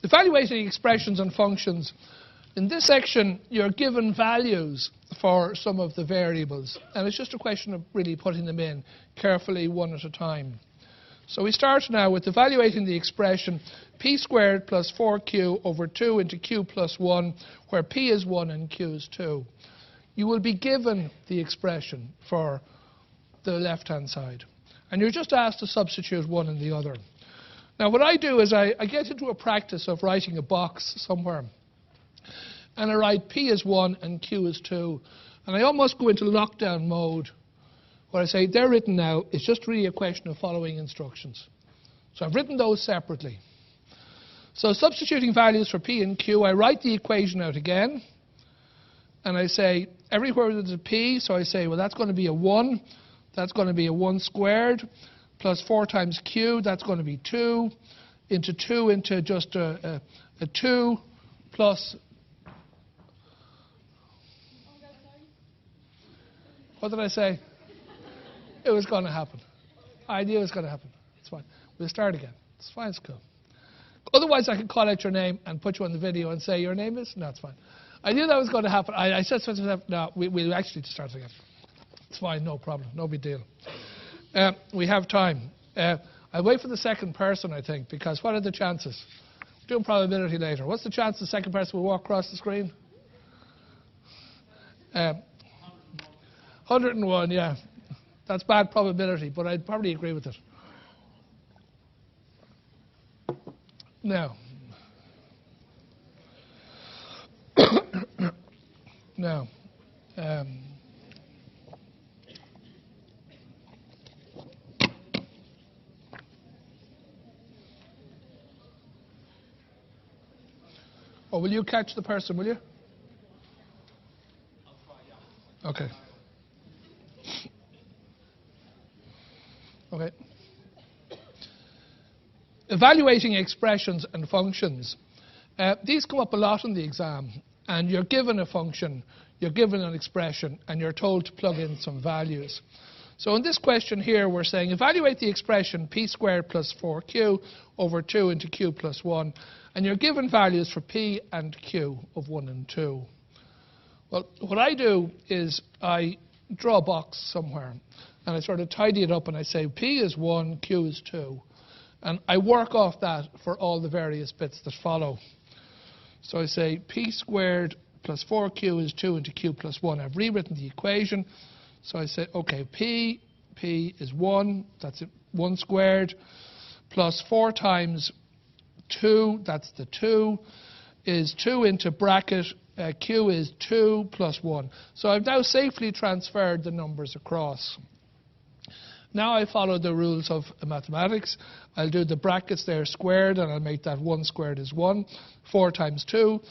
Evaluating expressions and functions. In this section, you're given values for some of the variables, and it's just a question of really putting them in carefully one at a time. So we start now with evaluating the expression p squared plus 4q over 2 into q plus 1, where p is 1 and q is 2. You will be given the expression for the left-hand side, and you're just asked to substitute one in the other. Now what I do is I get into a practice of writing a box somewhere, and I write p is 1 and q is 2, and I almost go into lockdown mode where I say they're written now, it's just really a question of following instructions. So I've written those separately. So substituting values for p and q, I write the equation out again, and I say everywhere there's a p, so I say, well, that's going to be a 1, that's going to be a 1 squared, plus 4 times q, that's going to be 2, into 2 into just a 2, plus, what did I say? It was going to happen. I knew it was going to happen. It's fine. We'll start again. It's fine, it's cool. Otherwise, I could call out your name and put you on the video and say, your name is? No, it's fine. I knew that was going to happen. I said, no, we'll actually start again. It's fine, no problem, no big deal. We have time. I'll wait for the second person, I think, because what are the chances? We're doing probability later. What's the chance the second person will walk across the screen? 101, yeah. That's bad probability, but I'd probably agree with it. Now, now, oh, will you catch the person, will you? I'll try, yeah. Okay. Okay. Evaluating expressions and functions. These come up a lot in the exam, and you're given a function, you're given an expression, and you're told to plug in some values. So in this question here, we're saying evaluate the expression p squared plus 4q over 2 into q plus 1, and you're given values for p and q of 1 and 2. Well, what I do is I draw a box somewhere, and I sort of tidy it up, and I say p is 1, q is 2. And I work off that for all the various bits that follow. So I say p squared plus 4q is 2 into q plus 1. I've rewritten the equation. So I say, OK, p is 1, that's 1 squared, plus 4 times 2, that's the 2, is 2 into bracket, q is 2 plus 1. So I've now safely transferred the numbers across. Now I follow the rules of mathematics. I'll do the brackets there squared, and I'll make that 1 squared is 1, 4 times 2.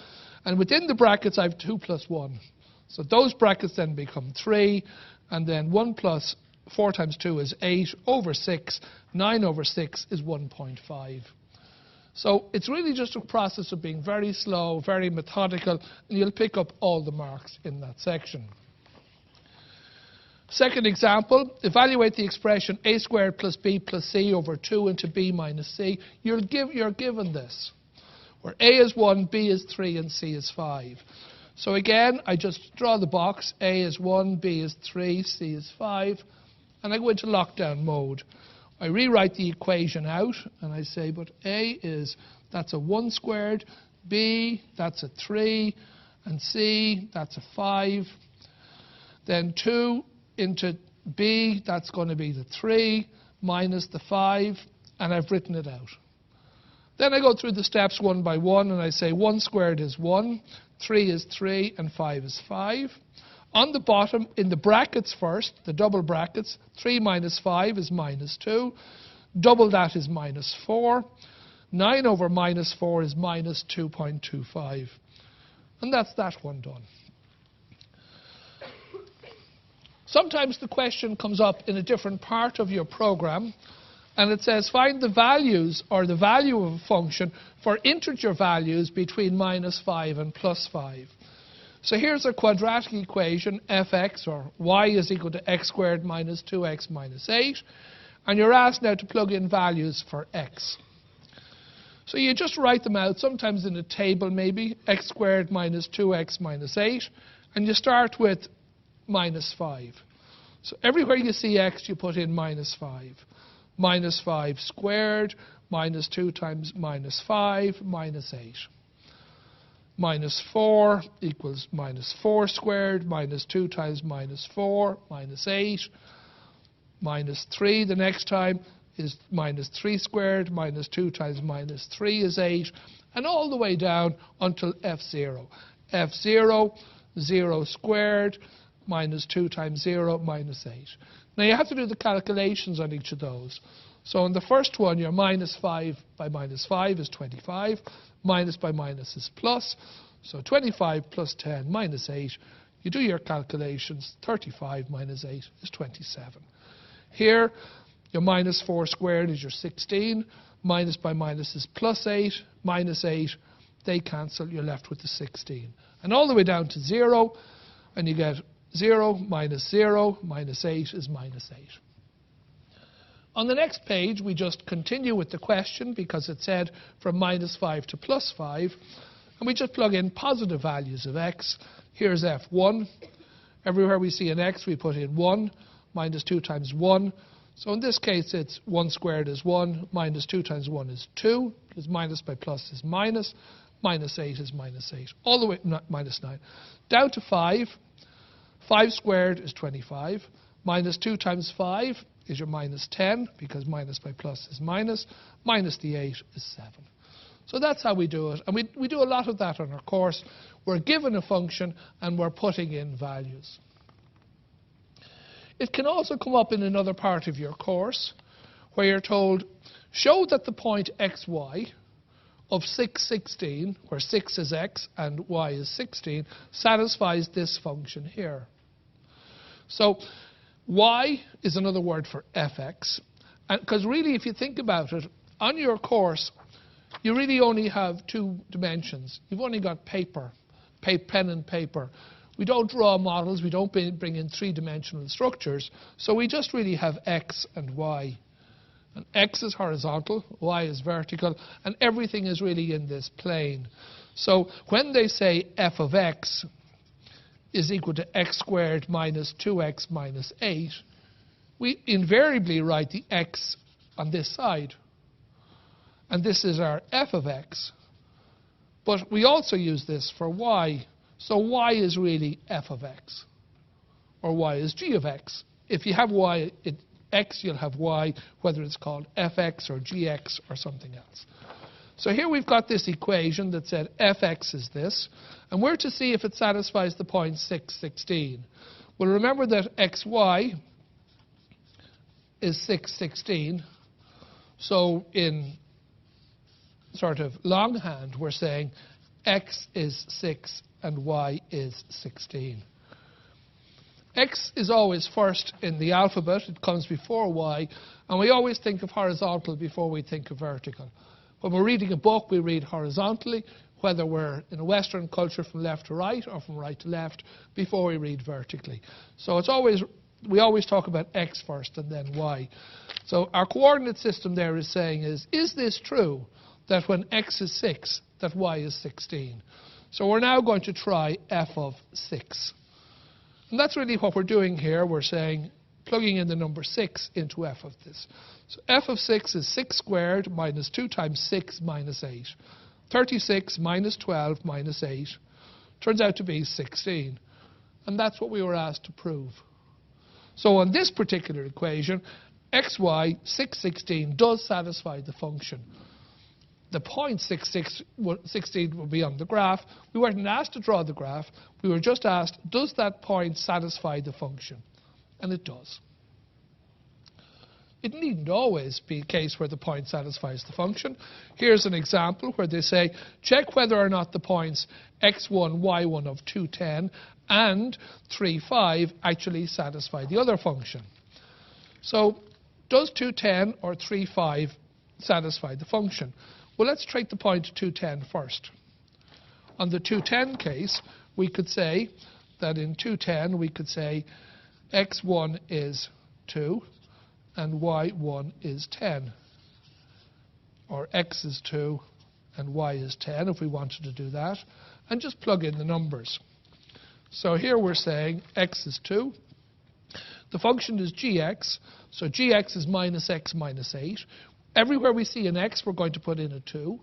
And within the brackets, I have 2 plus 1. So those brackets then become 3, and then 1 plus 4 times 2 is 8 over 6. 9 over 6 is 1.5. So it's really just a process of being very slow, very methodical, and you'll pick up all the marks in that section. Second example, evaluate the expression a squared plus b plus c over 2 into b minus c. You're given this, where a is 1, b is 3, and c is 5. So again, I just draw the box. A is 1, b is 3, c is 5, and I go into lockdown mode. I rewrite the equation out, and I say, but a is, that's a 1 squared, b, that's a 3, and c, that's a 5. Then 2 into b, that's going to be the 3, minus the 5, and I've written it out. Then I go through the steps one by one, and I say 1 squared is 1, 3 is 3, and 5 is 5. On the bottom, in the brackets first, the double brackets, 3 minus 5 is minus 2. Double that is minus 4. 9 over minus 4 is minus 2.25. And that's that one done. Sometimes the question comes up in a different part of your program, and it says find the values or the value of a function for integer values between minus 5 and plus 5. So here's a quadratic equation, fx, or y is equal to x squared minus 2x minus 8. And you're asked now to plug in values for x. So you just write them out, sometimes in a table maybe, x squared minus 2x minus 8, and you start with minus 5. So everywhere you see x, you put in minus 5. Minus 5 squared, minus 2 times minus 5, minus 8. Minus 4 equals minus 4 squared, minus 2 times minus 4, minus 8. Minus 3 the next time is minus 3 squared, minus 2 times minus 3 is 8, and all the way down until f0. f0, 0 squared, minus 2 times 0, minus 8. Now you have to do the calculations on each of those. So in the first one, your minus 5 by minus 5 is 25. Minus by minus is plus. So 25 plus 10 minus 8. You do your calculations. 35 minus 8 is 27. Here, your minus 4 squared is your 16. Minus by minus is plus 8. Minus 8, they cancel. You're left with the 16. And all the way down to 0, and you get 0 minus 0 minus 8 is minus 8. On the next page, we just continue with the question because it said from minus 5 to plus 5. And we just plug in positive values of x. Here's f1. Everywhere we see an x, we put in 1. Minus 2 times 1. So in this case, it's 1 squared is 1. Minus 2 times 1 is 2. Because minus by plus is minus. Minus 8 is minus 8. All the way, minus 9. Down to 5. 5 squared is 25. Minus 2 times 5 is your minus 10, because minus by plus is minus. Minus the 8 is 7. So that's how we do it. And we do a lot of that on our course. We're given a function, and we're putting in values. It can also come up in another part of your course, where you're told, show that the point xy of 6, 16, where 6 is x and y is 16, satisfies this function here. So y is another word for fx. Because really, if you think about it, on your course, you really only have 2 dimensions. You've only got paper, pen and paper. We don't draw models. We don't bring in 3-dimensional structures. So we just really have x and y. And x is horizontal, y is vertical, and everything is really in this plane. So when they say f of x is equal to x squared minus 2x minus 8, we invariably write the x on this side. And this is our f of x. But we also use this for y. So y is really f of x, or y is g of x. If you have y, x, you'll have y, whether it's called fx or gx or something else. So here we've got this equation that said fx is this, and we're to see if it satisfies the point 6, 16. Well, remember that xy is 6, 16. So in sort of longhand, we're saying x is 6 and y is 16. X is always first in the alphabet. It comes before y. And we always think of horizontal before we think of vertical. When we're reading a book, we read horizontally, whether we're in a Western culture from left to right or from right to left, before we read vertically. So it's always, we always talk about x first and then y. So our coordinate system there is saying is this true that when x is 6, that y is 16? So we're now going to try f of 6. And that's really what we're doing here. We're saying, plugging in the number 6 into f of this. So f of 6 is 6 squared minus 2 times 6 minus 8. 36 minus 12 minus 8 turns out to be 16. And that's what we were asked to prove. So on this particular equation, xy, 6, 16, does satisfy the function. The point 16 will be on the graph. We weren't asked to draw the graph. We were just asked, does that point satisfy the function? And it does. It needn't always be a case where the point satisfies the function. Here's an example where they say, check whether or not the points x1, y1 of 2, 10 and 3, 5 actually satisfy the other function. So does 2, 10 or 3, 5 satisfy the function? Well, let's take the point 210 first. On the 210 case, we could say that in 210 we could say x1 is 2 and y1 is 10. Or x is 2 and y is 10 if we wanted to do that, and just plug in the numbers. So here we're saying x is 2. The function is gx, so gx is minus x minus 8. Everywhere we see an x, we're going to put in a 2.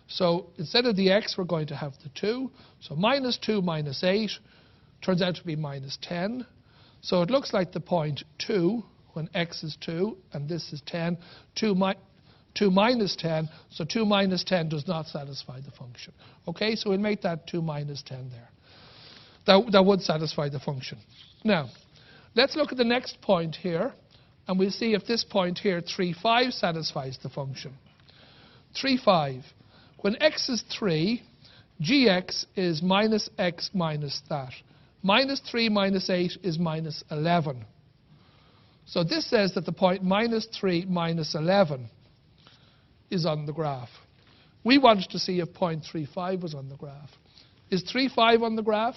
So instead of the x, we're going to have the 2. So minus 2 minus 8 turns out to be minus 10. So it looks like the point 2, when x is 2, and this is 10, 2 minus 10, so 2 minus 10 does not satisfy the function. Okay, so we'll make that 2 minus 10 there. That would satisfy the function. Now, let's look at the next point here, and we'll see if this point here, 3, 5, satisfies the function. 3, 5. When x is 3, gx is minus x minus that. Minus 3 minus 8 is minus 11. So this says that the point minus 3 minus 11 is on the graph. We wanted to see if point 3,5 was on the graph. Is 3,5 on the graph?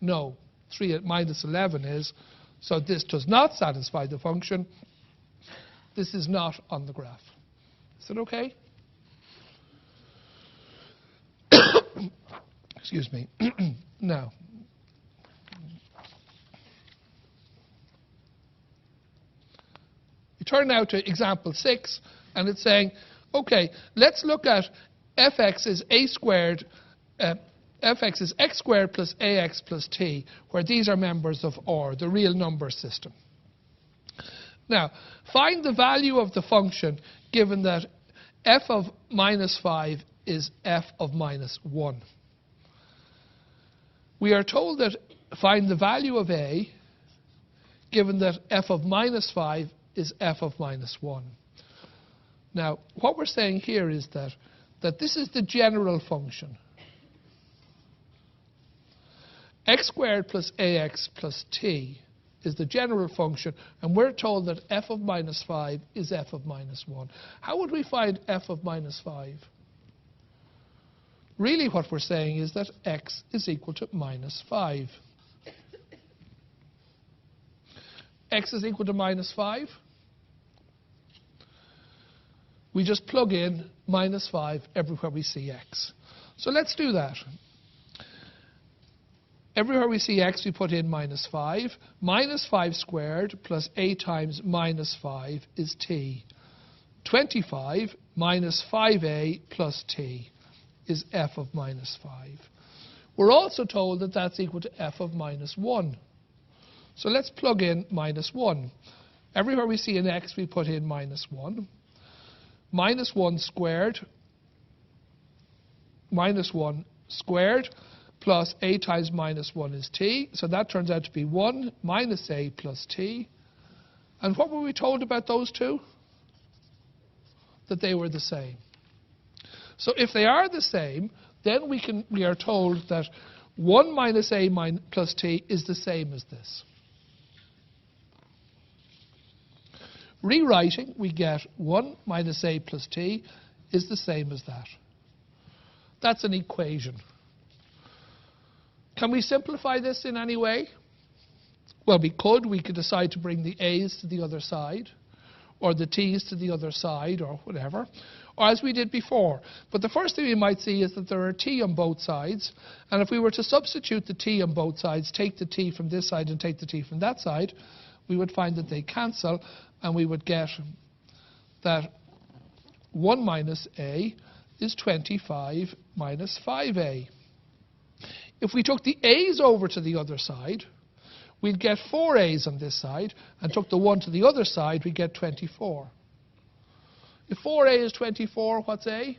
No. 3 at minus 11 is. So this does not satisfy the function. This is not on the graph. Is that okay? Excuse me. Now, we turn now to example 6, and it's saying, okay, let's look at fx is a squared, fx is x squared plus ax plus t, where these are members of R, the real number system. Now, find the value of the function given that f of minus 5 is f of minus 1. We are told that find the value of a given that f of minus 5 is f of minus 1. Now, what we're saying here is that this is the general function. X squared plus ax plus t is the general function, and we're told that f of minus 5 is f of minus 1. How would we find f of minus 5? Really what we're saying is that x is equal to minus 5. X is equal to minus 5. We just plug in minus 5 everywhere we see x. So let's do that. Everywhere we see x, we put in minus 5. Minus 5 squared plus a times minus 5 is t. 25 minus 5a plus t is f of minus 5. We're also told that that's equal to f of minus 1. So let's plug in minus 1. Everywhere we see an x, we put in minus 1. Minus 1 squared plus a times minus 1 is t. So that turns out to be 1 minus a plus t. And what were we told about those two? That they were the same. So if they are the same, then we are told that 1 minus a plus t is the same as this. Rewriting, we get 1 minus a plus t is the same as that. That's an equation. Can we simplify this in any way? Well, we could. We could decide to bring the a's to the other side, or the t's to the other side, or whatever, or as we did before. But the first thing we might see is that there are t on both sides, and if we were to substitute the t on both sides, take the t from this side and take the t from that side, we would find that they cancel, and we would get that 1 minus a is 25 minus 5a. If we took the a's over to the other side, we'd get 4 a's on this side, and took the 1 to the other side, we'd get 24. If 4a is 24, what's a?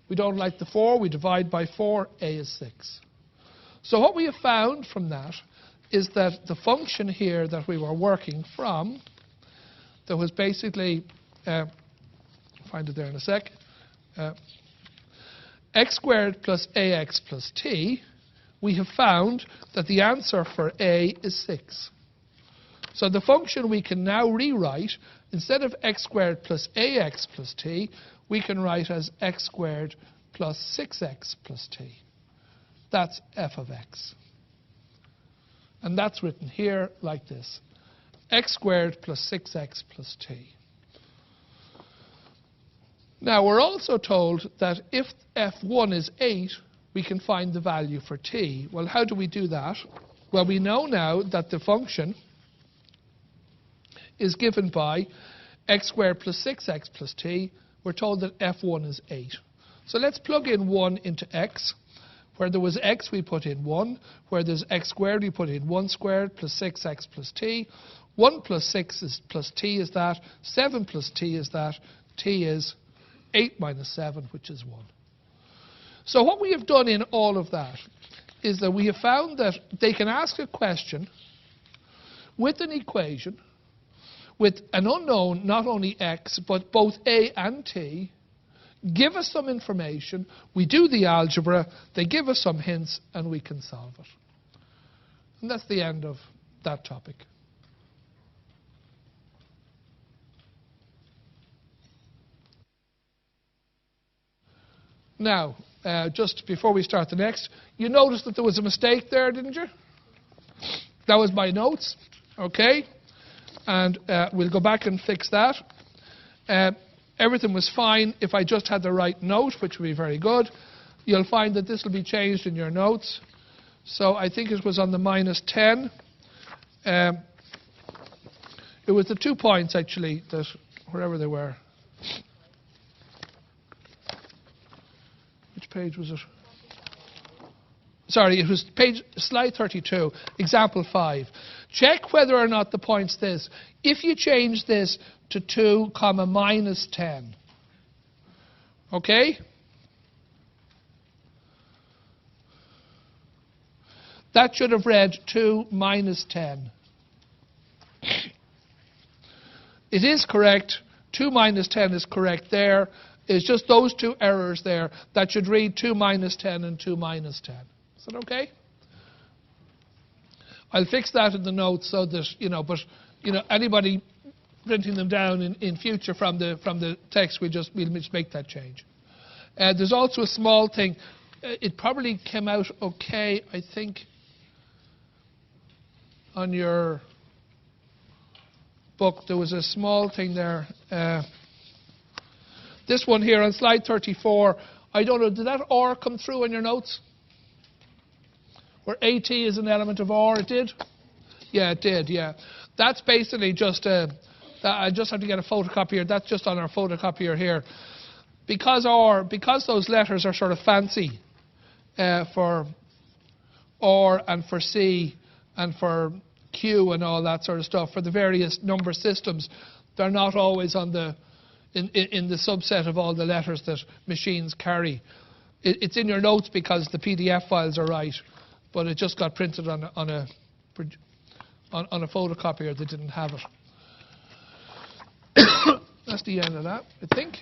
We don't like the 4, we divide by 4, a is 6. So what we have found from that is that the function here that we were working from, that was basically, find it there in a sec, x squared plus ax plus t, we have found that the answer for a is 6. So the function we can now rewrite, instead of x squared plus ax plus t, we can write as x squared plus 6x plus t. That's f of x. And that's written here like this: x squared plus 6x plus t. Now, we're also told that if f1 is 8, we can find the value for t. Well, how do we do that? Well, we know now that the function is given by x squared plus 6x plus t. We're told that f1 is 8. So let's plug in 1 into x. Where there was x, we put in 1. Where there's x squared, we put in 1 squared plus 6x plus t. 1 plus 6 is plus t is that. 7 plus t is that. T is 8 minus 7, which is 1. So what we have done in all of that is that we have found that they can ask a question with an equation with an unknown, not only x, but both a and t, give us some information, we do the algebra, they give us some hints, and we can solve it. And that's the end of that topic. Now, just before we start the next, you noticed that there was a mistake there, didn't you? That was my notes, okay? And we'll go back and fix that. Everything was fine if I just had the right note, which would be very good. You'll find that this will be changed in your notes. So I think it was on the minus 10. It was the 2 points, actually, that wherever they were. Which page was it? Sorry, it was slide 32, example 5. Check whether or not the point's this. If you change this to 2, comma, minus 10, okay? That should have read 2 minus 10. It is correct. 2 minus 10 is correct there. It's just those two errors there. That should read 2 minus 10 and 2 minus 10. Is that okay? I'll fix that in the notes so that, but, anybody printing them down in future from the text, we'll just make that change. There's also a small thing. It probably came out okay, I think, on your book. There was a small thing there. This one here on slide 34, I don't know, did that or come through in your notes? Where AT is an element of or, it did? Yeah, it did, yeah. That's basically just I just have to get a photocopier. That's just on our photocopier here. Because those letters are sort of fancy for or and for C and for Q and all that sort of stuff, for the various number systems, they're not always on the in the subset of all the letters that machines carry. It's in your notes because the PDF files are right, but it just got printed on a photocopier that didn't have it. That's the end of that, I think.